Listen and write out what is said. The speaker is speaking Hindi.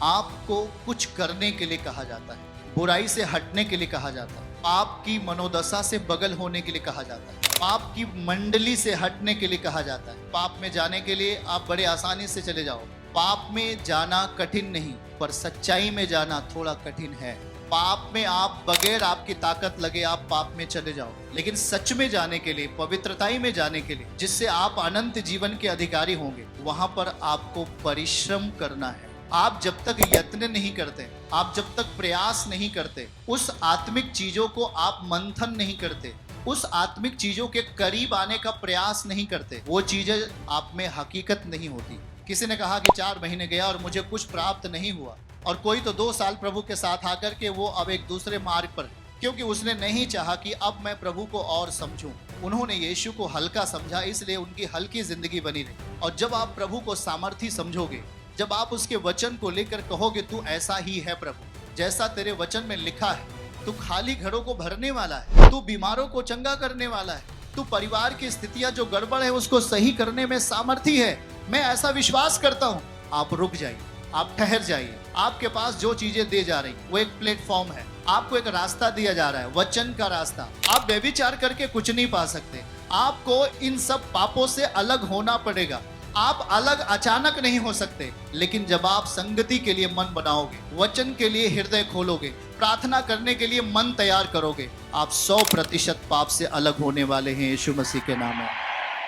आपको कुछ करने के लिए कहा जाता है, बुराई से हटने के लिए कहा जाता है, पाप की मनोदशा से बगल होने के लिए कहा जाता है, पाप की मंडली से हटने के लिए कहा जाता है। पाप में जाने के लिए आप बड़े आसानी से चले जाओ। पाप में जाना कठिन नहीं, पर सच्चाई में जाना थोड़ा कठिन है। पाप में आप बगैर आपकी ताकत लगे आप पाप में चले जाओ, लेकिन सच में जाने के लिए, पवित्रताई में जाने के लिए, जिससे आप अनंत जीवन के अधिकारी होंगे, वहां पर आपको परिश्रम करना है। आप जब तक यत्न नहीं करते, आप जब तक प्रयास नहीं करते, उस आत्मिक चीजों को आप मंथन नहीं करते, उस आत्मिक चीजों के करीब आने का प्रयास नहीं करते, वो चीजें आप में हकीकत नहीं होती। किसी ने कहा कि 4 महीने गया और मुझे कुछ प्राप्त नहीं हुआ, और कोई तो 2 साल प्रभु के साथ आकर के वो अब एक दूसरे मार्ग पर, क्योंकि उसने नहीं चाहा कि अब मैं प्रभु को और समझूं। उन्होंने यीशु को हल्का समझा, इसलिए उनकी हल्की जिंदगी बनी रही। और जब आप प्रभु को सामर्थी समझोगे, जब आप उसके वचन को लेकर कहोगे तू ऐसा ही है प्रभु, जैसा तेरे वचन में लिखा है, तू खाली घरों को भरने वाला है, तू बीमारों को चंगा करने वाला है, तू परिवार की स्थितियां जो गड़बड़ है उसको सही करने में सामर्थी है, मैं ऐसा विश्वास करता हूं। आप रुक जाइए, आप ठहर जाइए। आपके पास जो चीजें दे जा रही वो एक प्लेटफॉर्म है, आपको एक रास्ता दिया जा रहा है, वचन का रास्ता। आप व्यभिचार करके कुछ नहीं पा सकते, आपको इन सब पापों से अलग होना पड़ेगा। आप अलग अचानक नहीं हो सकते, लेकिन जब आप संगति के लिए मन बनाओगे, वचन के लिए हृदय खोलोगे, प्रार्थना करने के लिए मन तैयार करोगे, आप 100% पाप से अलग होने वाले हैं यीशु मसीह के नाम में।